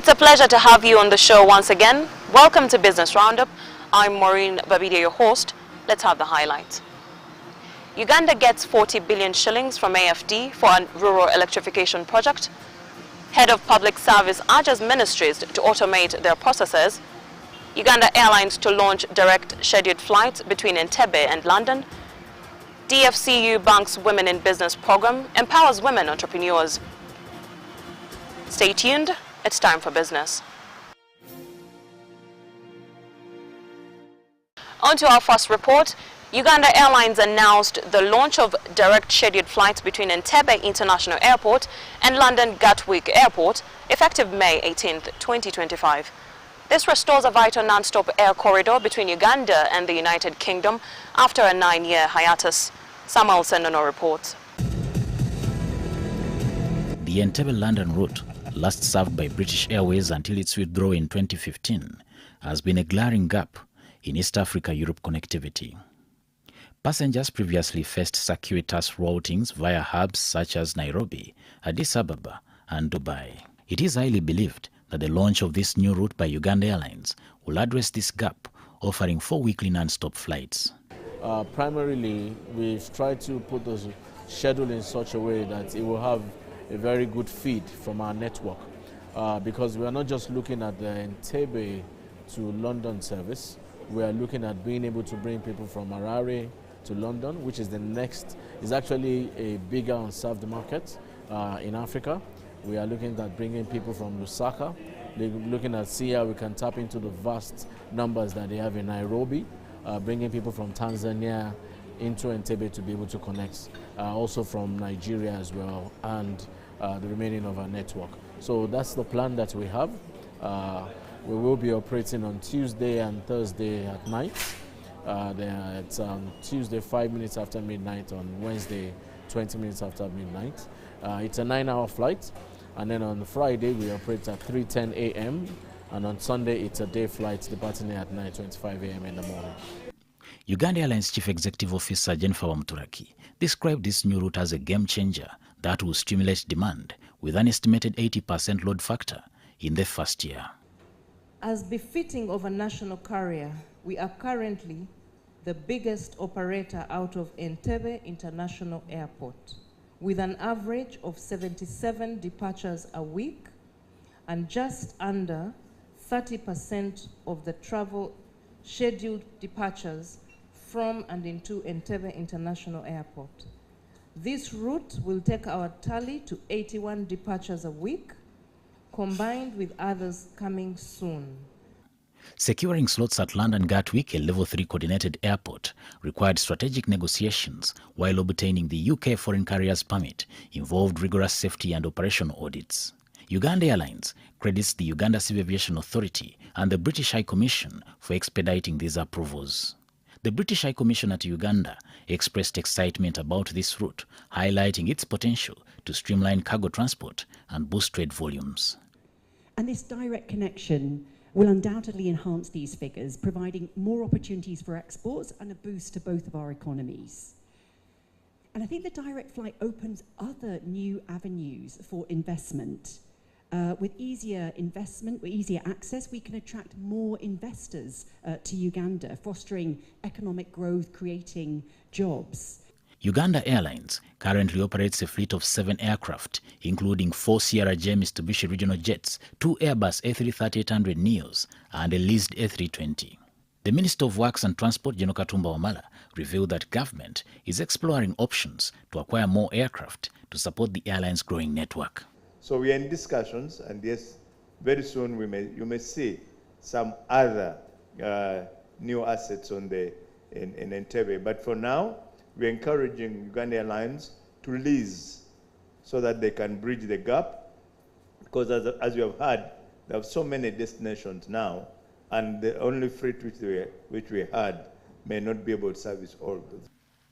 It's a pleasure to have you on the show once again. Welcome to Business Roundup. I'm Maureen Babide, your host. Let's have the highlights. Uganda gets 40 billion shillings from AFD for a rural electrification project. Head of Public Service urges ministries to automate their processes. Uganda Airlines to launch direct scheduled flights between Entebbe and London. DFCU Bank's Women in Business program empowers women entrepreneurs. Stay tuned, it's time for business. On to our first report. Uganda Airlines announced the launch of direct scheduled flights between Entebbe International Airport and London Gatwick Airport, effective May 18, 2025. This restores a vital non-stop air corridor between Uganda and the United Kingdom after a 9-year hiatus. Samuel Sendono reports. The Entebbe-London route, last served by British Airways until its withdrawal in 2015, has been a glaring gap in East Africa-Europe connectivity. Passengers previously faced circuitous routings via hubs such as Nairobi, Addis Ababa and Dubai. It is highly believed that the launch of this new route by Uganda Airlines will address this gap, offering 4 weekly non-stop flights. Primarily, we've tried to put the schedule in such a way that it will have a very good feed from our network, because we are not just looking at the Entebbe to London service. We are looking at being able to bring people from Harare to London, which is is actually a bigger unserved market in Africa. We are looking at bringing people from Lusaka, looking at see how we can tap into the vast numbers that they have in Nairobi, bringing people from Tanzania into Entebbe to be able to connect, also from Nigeria as well, and the remaining of our network. So that's the plan that we have. We will be operating on Tuesday and Thursday at night. It's Tuesday 5 minutes after midnight, on Wednesday 20 minutes after midnight. It's a 9-hour flight, and then on Friday we operate at 3:10 a.m. and on Sunday it's a day flight departing at 9:25 a.m. in the morning. Uganda Airlines Chief Executive Officer Jennifer Wamturaki described this new route as a game changer that will stimulate demand with an estimated 80% load factor in the first year. As befitting of a national carrier, we are currently the biggest operator out of Entebbe International Airport, with an average of 77 departures a week and just under 30% of the travel scheduled departures from and into Entebbe International Airport. This route will take our tally to 81 departures a week, combined with others coming soon. Securing slots at London Gatwick, a Level 3 coordinated airport, required strategic negotiations, while obtaining the UK Foreign Carriers Permit involved rigorous safety and operational audits. Uganda Airlines credits the Uganda Civil Aviation Authority and the British High Commission for expediting these approvals. The British High Commissioner to Uganda expressed excitement about this route, highlighting its potential to streamline cargo transport and boost trade volumes. And this direct connection will undoubtedly enhance these figures, providing more opportunities for exports and a boost to both of our economies. And I think the direct flight opens other new avenues for investment. With easier investment, with easier access, we can attract more investors to Uganda, fostering economic growth, creating jobs. Uganda Airlines currently operates a fleet of 7 aircraft, including 4 CRJ Mitsubishi regional jets, 2 Airbus A330-800 Neos, and a leased A320. The Minister of Works and Transport, General Katumba Wamala, revealed that government is exploring options to acquire more aircraft to support the airline's growing network. So we are in discussions, and yes, very soon you may see some other new assets in Entebbe. But for now, we're encouraging Uganda Airlines to lease so that they can bridge the gap, because as you have heard, there are so many destinations now, and the only freight which we had may not be able to service all of those.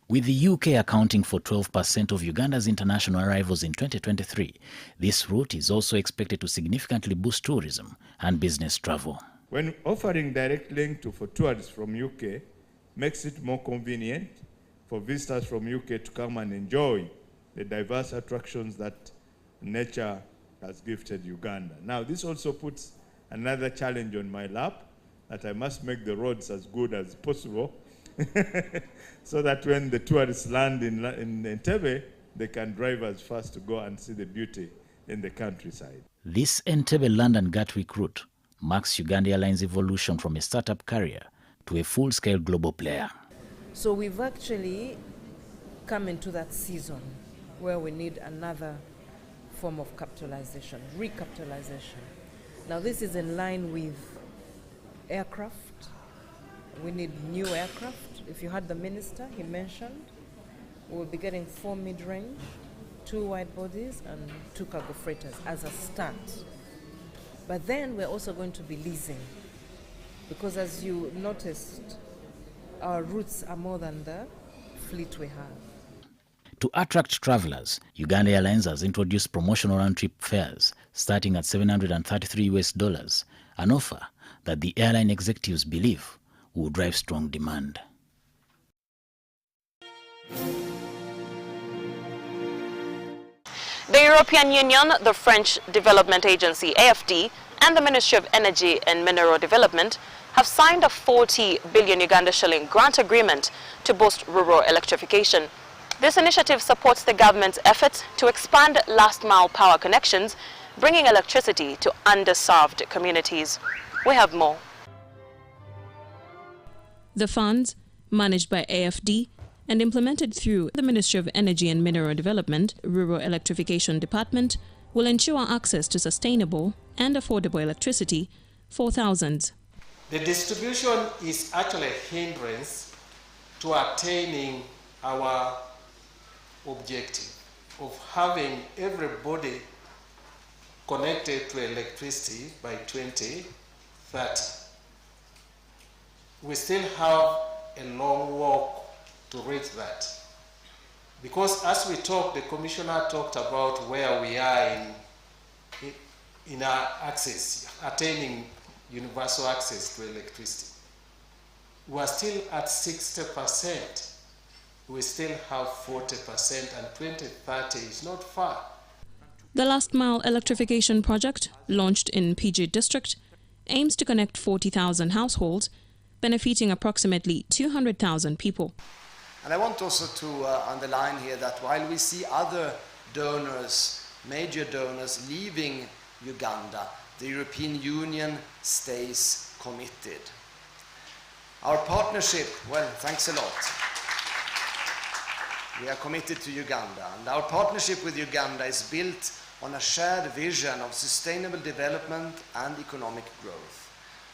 With the UK accounting for 12% of Uganda's international arrivals in 2023, this route is also expected to significantly boost tourism and business travel. When offering direct link for tourists from UK, makes it more convenient for visitors from UK to come and enjoy the diverse attractions that nature has gifted Uganda. Now, this also puts another challenge on my lap, that I must make the roads as good as possible so that when the tourists land in Entebbe, they can drive as fast to go and see the beauty in the countryside. This Entebbe-London Gatwick route marks Uganda Airlines' evolution from a startup carrier to a full-scale global player. So we've actually come into that season where we need another form of capitalization, recapitalization. Now this is in line with aircraft. We need new aircraft. If you had the minister, he mentioned, we'll be getting 4 mid-range, 2 wide bodies and 2 cargo freighters as a start. But then we're also going to be leasing, because as you noticed, our routes are more than the fleet we have. To attract travelers, Uganda Airlines has introduced promotional round-trip fares starting at $733, an offer that the airline executives believe will drive strong demand. The European Union, the French Development Agency AFD, and the Ministry of Energy and Mineral Development have signed a 40 billion Uganda shilling grant agreement to boost rural electrification. This initiative supports the government's effort to expand last-mile power connections, bringing electricity to underserved communities. We have more. The funds, managed by AFD and implemented through the Ministry of Energy and Mineral Development, Rural Electrification Department, will ensure access to sustainable and affordable electricity for thousands. The distribution is actually a hindrance to attaining our objective of having everybody connected to electricity by 2030. We still have a long walk to reach that. Because as we talked, the Commissioner talked about where we are in our access, attaining universal access to electricity. We are still at 60%. We still have 40%, and 2030 is not far. The Last Mile Electrification Project, launched in PG District, aims to connect 40,000 households, benefiting approximately 200,000 people. And I want also to underline here that while we see other donors, major donors, leaving Uganda, the European Union stays committed. Our partnership, well, thanks a lot. We are committed to Uganda, and our partnership with Uganda is built on a shared vision of sustainable development and economic growth.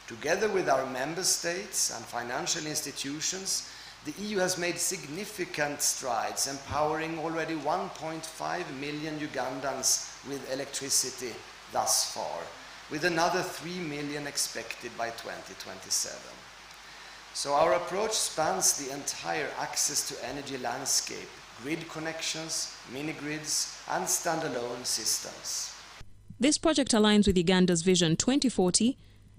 Together with our member states and financial institutions, the EU has made significant strides, empowering already 1.5 million Ugandans with electricity thus far, with another 3 million expected by 2027. So our approach spans the entire access to energy landscape, grid connections, mini-grids, and standalone systems. This project aligns with Uganda's Vision 2040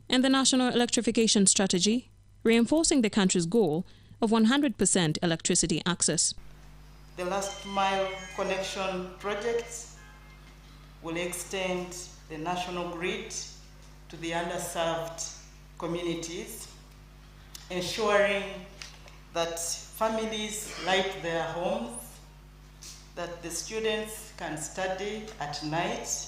and the National Electrification Strategy, reinforcing the country's goal of 100% electricity access. The last mile connection projects will extend the national grid to the underserved communities, ensuring that families light their homes, that the students can study at night,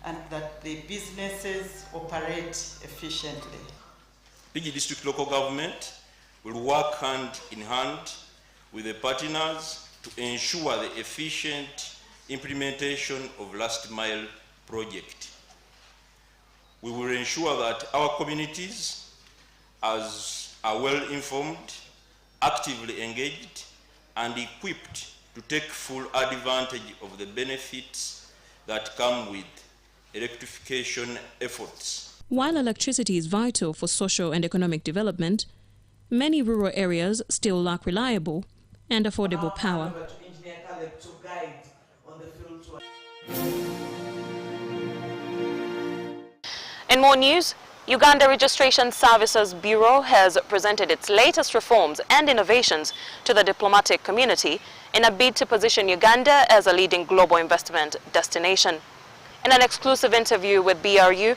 and that the businesses operate efficiently. PG District Local Government will work hand in hand with the partners to ensure the efficient implementation of last mile project. We will ensure that our communities are well informed, actively engaged, and equipped to take full advantage of the benefits that come with electrification efforts. While electricity is vital for social and economic development, many rural areas still lack reliable and affordable power. In more news, Uganda Registration Services Bureau has presented its latest reforms and innovations to the diplomatic community in a bid to position Uganda as a leading global investment destination. In an exclusive interview with BRU,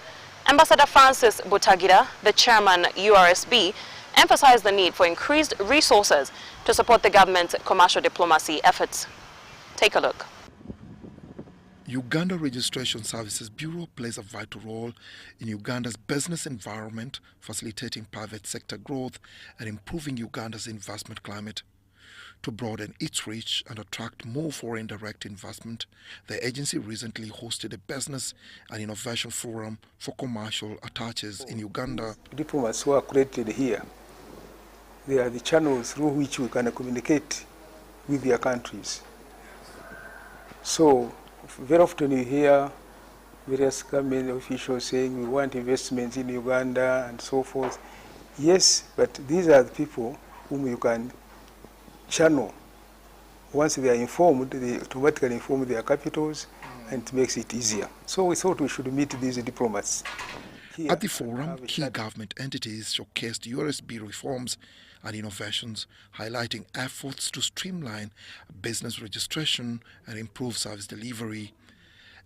Ambassador Francis Butagira, the chairman URSB, emphasized the need for increased resources to support the government's commercial diplomacy efforts. Take a look. Uganda Registration Services Bureau plays a vital role in Uganda's business environment, facilitating private sector growth and improving Uganda's investment climate. To broaden its reach and attract more foreign direct investment, the agency recently hosted a business and innovation forum for commercial attaches in Uganda. Diplomats who are created here, they are the channels through which we can communicate with their countries. So, very often you hear various government officials saying we want investments in Uganda and so forth. Yes, but these are the people whom you can channel. Once they are informed, they automatically inform their capitals, and it makes it easier. So we thought we should meet these diplomats. At the forum, key government entities showcased URSB reforms and innovations, highlighting efforts to streamline business registration and improve service delivery.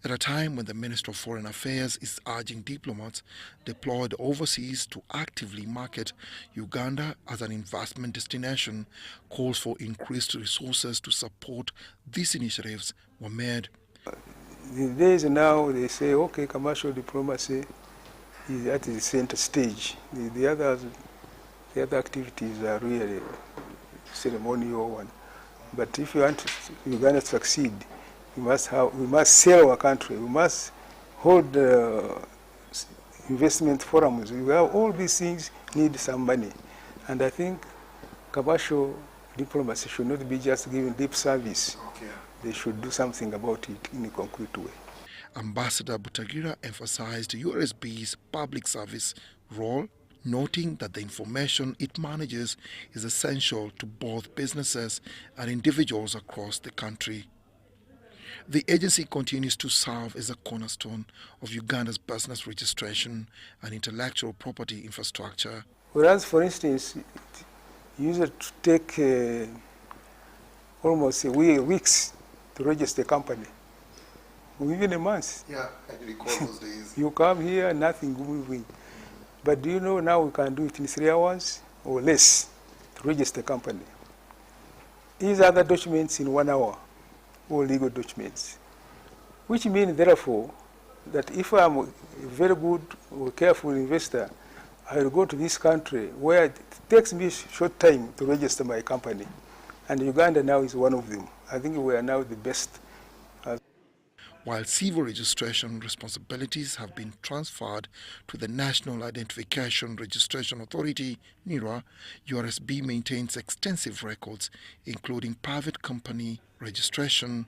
At a time when the Minister of Foreign Affairs is urging diplomats deployed overseas to actively market Uganda as an investment destination, calls for increased resources to support these initiatives were made. These days now they say, okay, commercial diplomacy is at the center stage. The other activities are really ceremonial one. But if you want Uganda to succeed, we must sell our country. We must hold investment forums. All these things need some money. And I think commercial diplomacy should not be just giving lip service. Okay. They should do something about it in a concrete way. Ambassador Butagira emphasized URSB's public service role, noting that the information it manages is essential to both businesses and individuals across the country. The agency continues to serve as a cornerstone of Uganda's business registration and intellectual property infrastructure. Whereas, for instance, it used to take almost weeks to register a company, even a month. Yeah, I recall those days. You come here, nothing moving. But do you know now we can do it in 3 hours or less to register a company? These other documents in 1 hour. All legal documents, which means, therefore, that if I'm a very good or careful investor, I will go to this country where it takes me a short time to register my company. And Uganda now is one of them. I think we are now the best. While civil registration responsibilities have been transferred to the National Identification Registration Authority, NIRA, URSB maintains extensive records, including private company registration,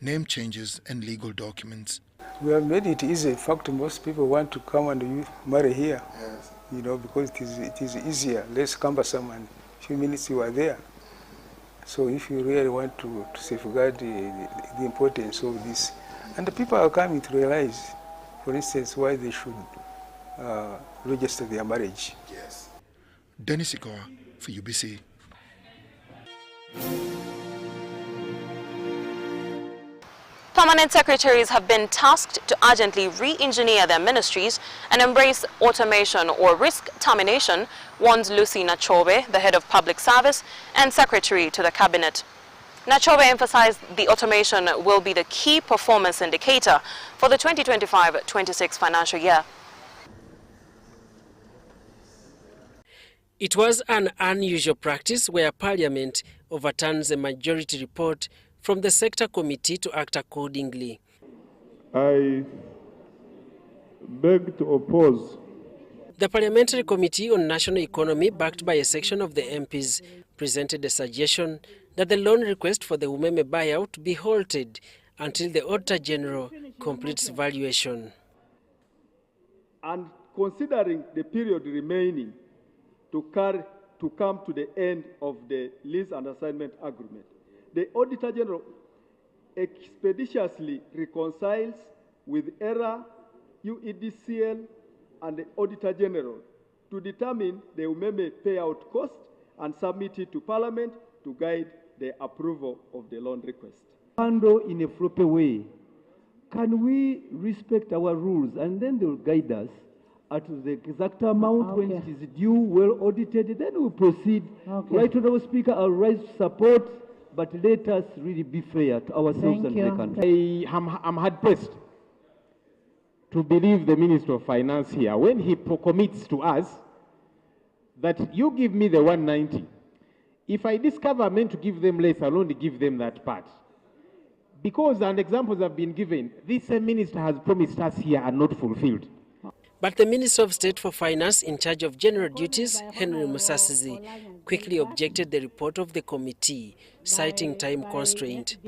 name changes, and legal documents. We have made it easy. In fact, most people want to come and marry here, yes. Because it is easier, less cumbersome, and a few minutes you are there. So if you really want to safeguard the importance of this, and the people are coming to realize, for instance, why they should register their marriage. Yes. Dennis Ikoa for UBC. Permanent secretaries have been tasked to urgently re-engineer their ministries and embrace automation or risk termination, warns Lucy Nachobe, the head of public service and secretary to the cabinet. Nachobe emphasized the automation will be the key performance indicator for the 2025-26 financial year. It was an unusual practice where Parliament overturns a majority report from the sector committee to act accordingly. I beg to oppose. The Parliamentary Committee on National Economy, backed by a section of the MPs, presented a suggestion that the loan request for the Umeme buyout be halted until the Auditor General completes valuation. And considering the period remaining to come to the end of the lease and assignment agreement, the Auditor General expeditiously reconciles with ERA, UEDCL, and the Auditor General to determine the Umeme payout cost and submit it to Parliament to guide the approval of the loan request. Handle in a proper way can we respect our rules? And then they'll guide us at the exact amount when it is due, well audited, then we'll proceed. Right, Honourable Speaker, I'll rise to support, but let us really be fair to ourselves and the country. I'm hard-pressed to believe the Minister of Finance here when he commits to us that you give me the 190. If I discover I'm meant to give them less, I'll only give them that part. Because, and examples have been given, this same minister has promised us here are not fulfilled. But the Minister of State for Finance in charge of general duties, Henry Musasizi, quickly objected the report of the committee, citing time constraint.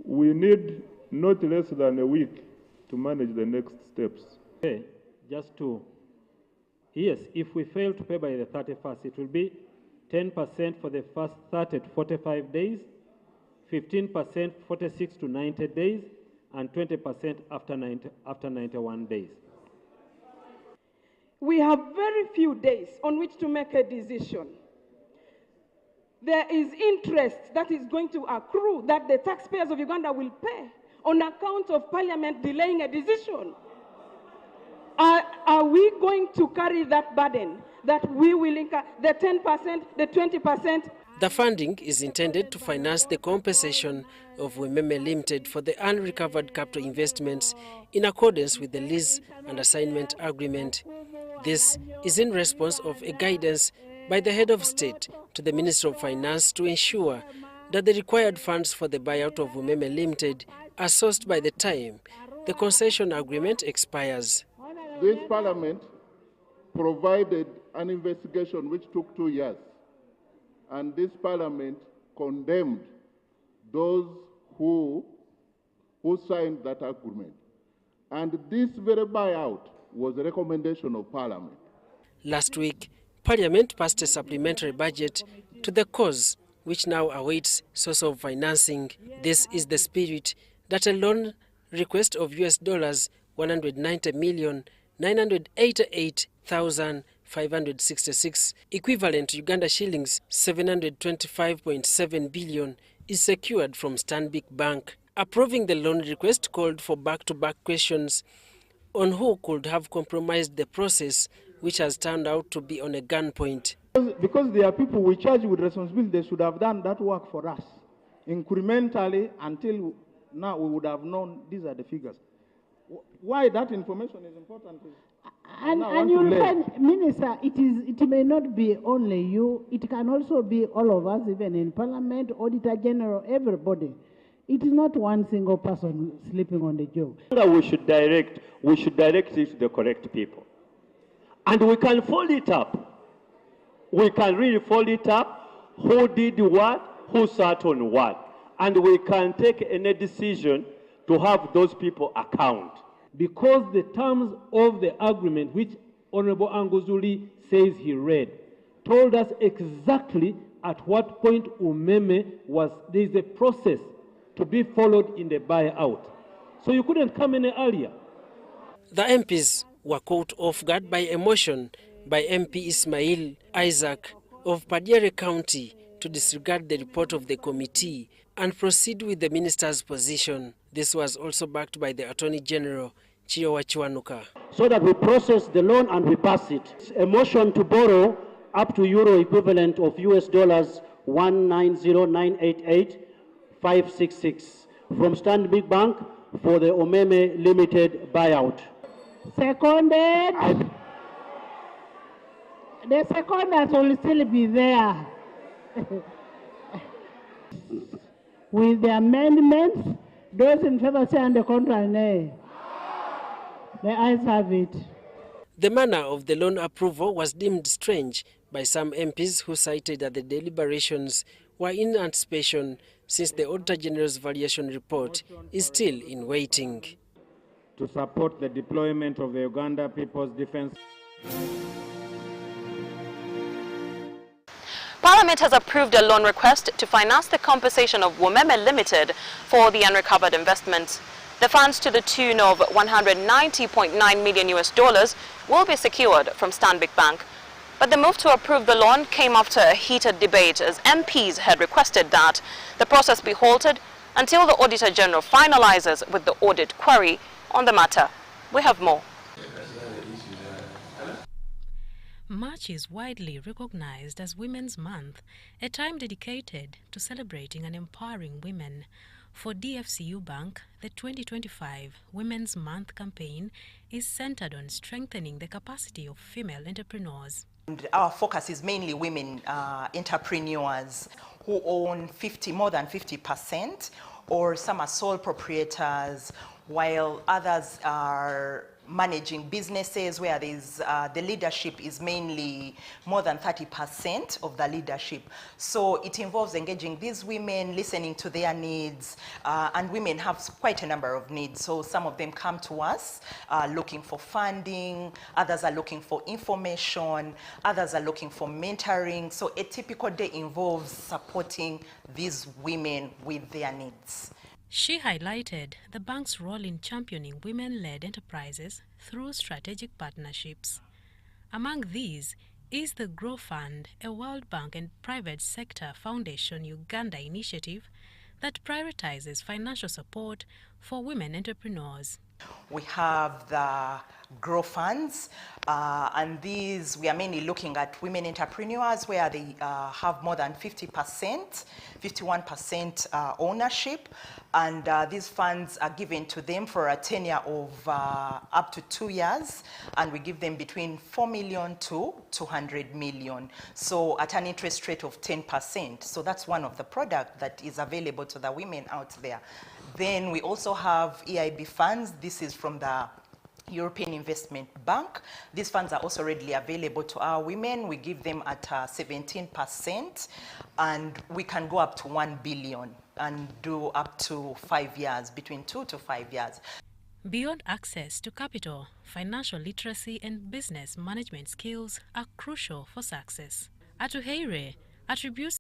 We need not less than a week to manage the next steps. Okay, just to, yes, if we fail to pay by the 31st, it will be 10% for the first 30 to 45 days, 15% 46 to 90 days, and 20% after 91 days. We have very few days on which to make a decision. There is interest that is going to accrue that the taxpayers of Uganda will pay on account of Parliament delaying a decision. Are we going to carry that burden that we will incur the 10%, the 20%? The funding is intended to finance the compensation of Wememe Limited for the unrecovered capital investments in accordance with the lease and assignment agreement. This is in response of a guidance by the head of state to the Minister of Finance to ensure that the required funds for the buyout of Wememe Limited are sourced by the time the concession agreement expires. This Parliament provided an investigation which took 2 years, and this Parliament condemned those who signed that agreement. And this very buyout was a recommendation of Parliament. Last week, Parliament passed a supplementary budget to the cause, which now awaits source of financing. This is the spirit that a loan request of $190,988,566, equivalent to Uganda shillings 725.7 billion, is secured from Stanbic Bank. Approving the loan request called for back-to-back questions on who could have compromised the process, which has turned out to be on a gunpoint. Because there are people we charge with responsibility, they should have done that work for us incrementally until now we would have known these are the figures. Why that information is important is... And you'll find, Minister, it may not be only you, it can also be all of us, even in Parliament, Auditor General, everybody. It is not one single person sleeping on the job. We should direct it to the correct people. And we can fold it up. We can really fold it up, who did what, who sat on what. And we can take any decision to have those people account. Because the terms of the agreement, which Honorable Anguzuli says he read, told us exactly at what point Umeme was, there is a process to be followed in the buyout. So you couldn't come any earlier. The MPs were caught off guard by a motion by MP Ismail Isaac of Padiere County to disregard the report of the committee and proceed with the minister's position. This was also backed by the Attorney General, Chiowa Chiwanuka. So that we process the loan and we pass it. A motion to borrow up to euro equivalent of $190,988,566 from Stanbic Bank for the Omeme Limited buyout. Seconded. The seconders will still be there. With the amendments, those in favor say on the contrary, nay. The ayes have it. The manner of the loan approval was deemed strange by some MPs who cited that the deliberations were in anticipation since the Auditor General's valuation report is still in waiting. To support the deployment of the Uganda People's Defense. Parliament has approved a loan request to finance the compensation of Wememe Limited for the unrecovered investments. The funds to the tune of $190.9 million will be secured from Stanbic Bank. But the move to approve the loan came after a heated debate as MPs had requested that the process be halted until the Auditor General finalizes with the audit query on the matter. We have more. March is widely recognized as Women's Month, a time dedicated to celebrating and empowering women. For DFCU Bank, the 2025 Women's Month campaign is centered on strengthening the capacity of female entrepreneurs. And our focus is mainly women entrepreneurs who own more than 50%, or some are sole proprietors, while others are managing businesses where the leadership is mainly more than 30% of the leadership. So it involves engaging these women, listening to their needs, and women have quite a number of needs. So some of them come to us looking for funding, others are looking for information, others are looking for mentoring. So a typical day involves supporting these women with their needs. She highlighted the bank's role in championing women-led enterprises through strategic partnerships. Among these is the Grow Fund, a World Bank and private sector foundation Uganda initiative that prioritizes financial support for women entrepreneurs. We have the Grow Funds, and these we are mainly looking at women entrepreneurs where they have more than 50%, 51% ownership, and these funds are given to them for a tenure of up to 2 years, and we give them between 4 million to 200 million, so at an interest rate of 10%. So that's one of the products that is available to the women out there. Then we also have EIB funds. This is from the European Investment Bank. These funds are also readily available to our women. We give them at 17%, and we can go up to 1 billion and do up to 5 years, between 2 to 5 years. Beyond access to capital, financial literacy and business management skills are crucial for success. Atuheire attributes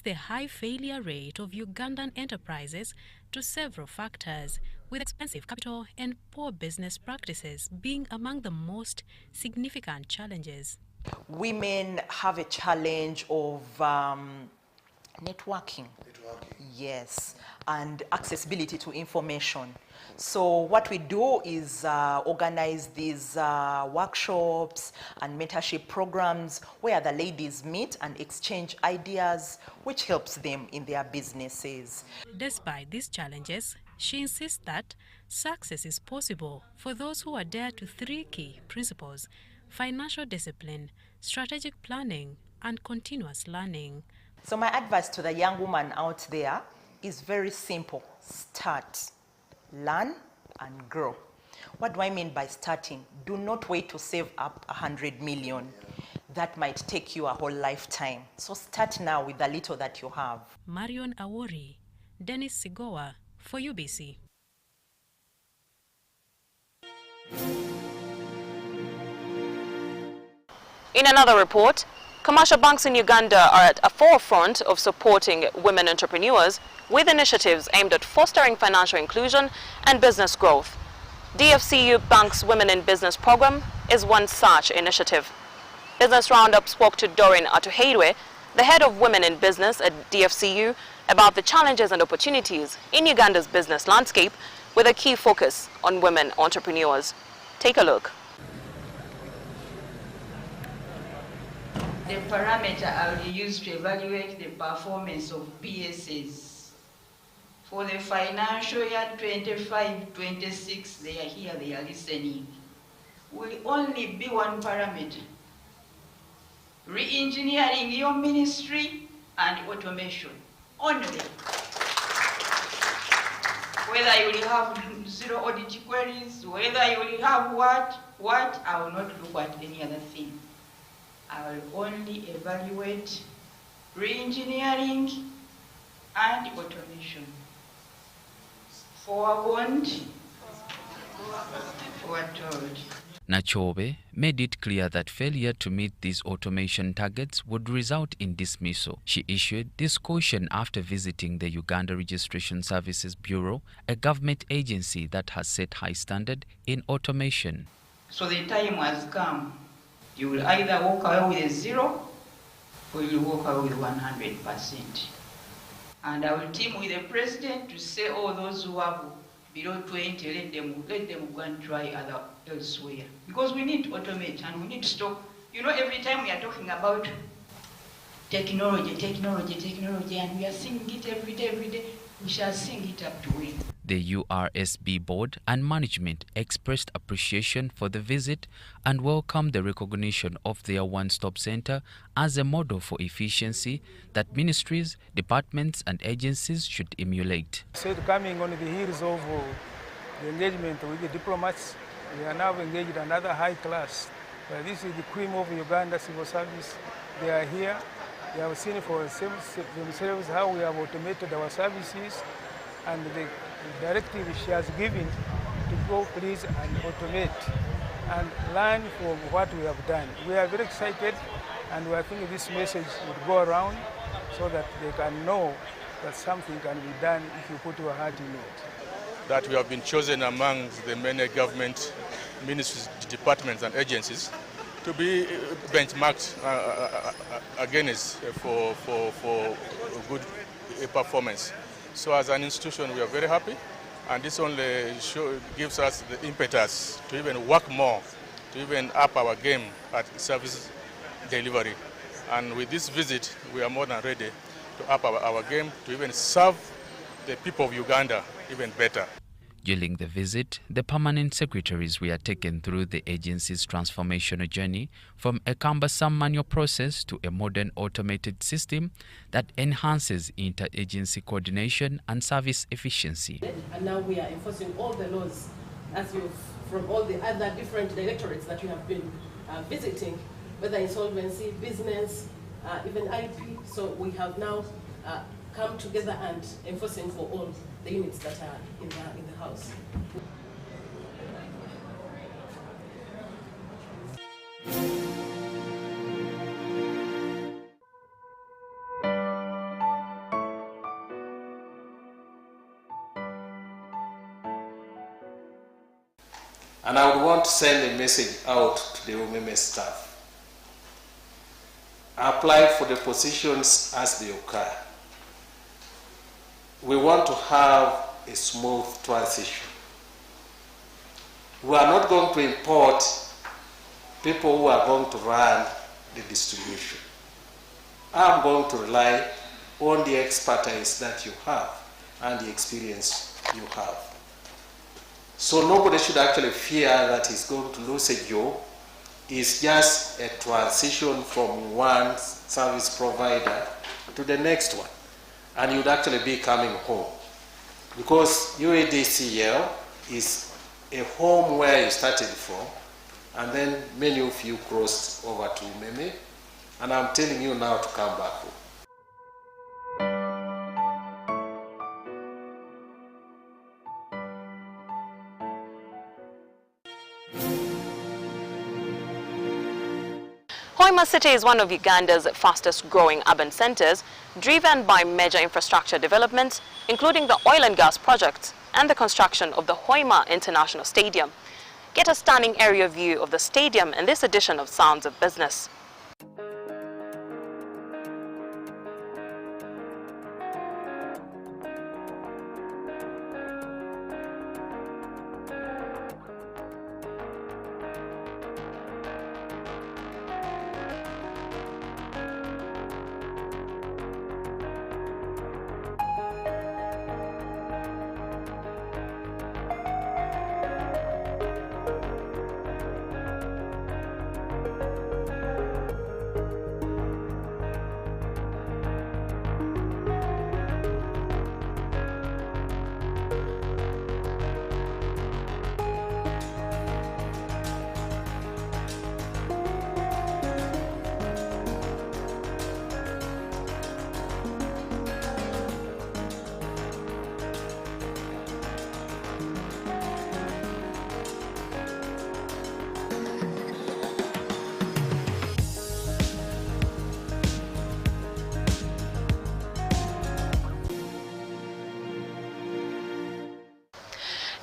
the high failure rate of Ugandan enterprises to several factors, with expensive capital and poor business practices being among the most significant challenges. Women have a challenge of networking. Yes, and accessibility to information. So what we do is organize these workshops and mentorship programs where the ladies meet and exchange ideas, which helps them in their businesses. Despite these challenges, she insists that success is possible for those who adhere to 3 key principles: financial discipline, strategic planning, and continuous learning. So my advice to the young woman out there is very simple. Start, learn, and grow. What do I mean by starting? Do not wait to save up 100 million. That might take you a whole lifetime. So start now with the little that you have. Marion Awori, Dennis Sigowa for UBC. In another report, commercial banks in Uganda are at a forefront of supporting women entrepreneurs with initiatives aimed at fostering financial inclusion and business growth. DFCU Bank's Women in Business program is one such initiative. Business Roundup spoke to Doreen Atuheire, the head of Women in Business at DFCU, about the challenges and opportunities in Uganda's business landscape, with a key focus on women entrepreneurs. Take a look. The parameter I will use to evaluate the performance of BSS for the financial year 25-26, they are here, they are listening, will only be one parameter: re-engineering your ministry and automation only. Whether you will have 0 audit queries, whether you will have what, I will not look at any other thing. I will only evaluate re-engineering and automation. Forward, forward. Nachobe made it clear that failure to meet these automation targets would result in dismissal. She issued this caution after visiting the Uganda Registration Services Bureau, a government agency that has set high standard in automation. So the time has come. You will either walk away with a 0 or you will walk away with 100%. And I will team with the president to say all those who have below 20, let them go and try elsewhere. Because we need to automate and we need to stop. You know, every time we are talking about technology, and we are seeing it every day, we shall sing it up to win. The URSB board and management expressed appreciation for the visit and welcomed the recognition of their one-stop center as a model for efficiency that ministries, departments and agencies should emulate. So coming on the heels of the engagement with the diplomats, we are now engaged another high class. This is the cream of Uganda civil service. They are here. They have seen for themselves how we have automated our services, and the directive she has given to go please and automate and learn from what we have done. We are very excited, and I think this message would go around so that they can know that something can be done if you put your heart in it. That we have been chosen amongst the many government ministries, departments and agencies to be benchmarked against for good performance. So as an institution, we are very happy, and this only gives us the impetus to even work more, to even up our game at service delivery. And with this visit, we are more than ready to up our game to even serve the people of Uganda even better. During the visit, the permanent secretaries were taken through the agency's transformational journey from a cumbersome manual process to a modern automated system that enhances interagency coordination and service efficiency. And now we are enforcing all the laws from all the other different directorates that you have been visiting, whether insolvency, business, even IP. So we have now come together and enforcing for all the units that are in the house. And I would want to send a message out to the UMEME staff. Apply for the positions as they occur. We want to have a smooth transition. We are not going to import people who are going to run the distribution. I'm going to rely on the expertise that you have and the experience you have. So nobody should actually fear that he's going to lose a job. It's just a transition from one service provider to the next one. And you'd actually be coming home. Because UADCL is a home where you started from, and then many of you crossed over to UMEME, and I'm telling you now to come back home. Hoima City is one of Uganda's fastest growing urban centers, driven by major infrastructure developments, including the oil and gas projects and the construction of the Hoima International Stadium. Get a stunning aerial view of the stadium in this edition of Sounds of Business.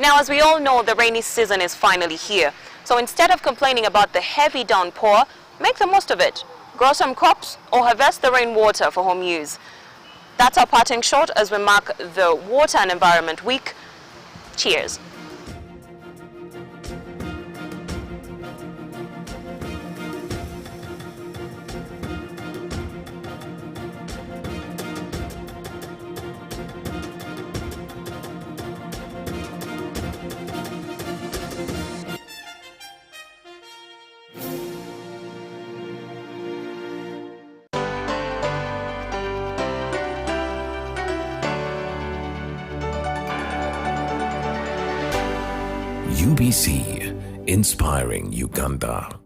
Now, as we all know, the rainy season is finally here. So instead of complaining about the heavy downpour, make the most of it. Grow some crops or harvest the rainwater for home use. That's our parting shot as we mark the Water and Environment Week. Cheers. UBC, inspiring Uganda.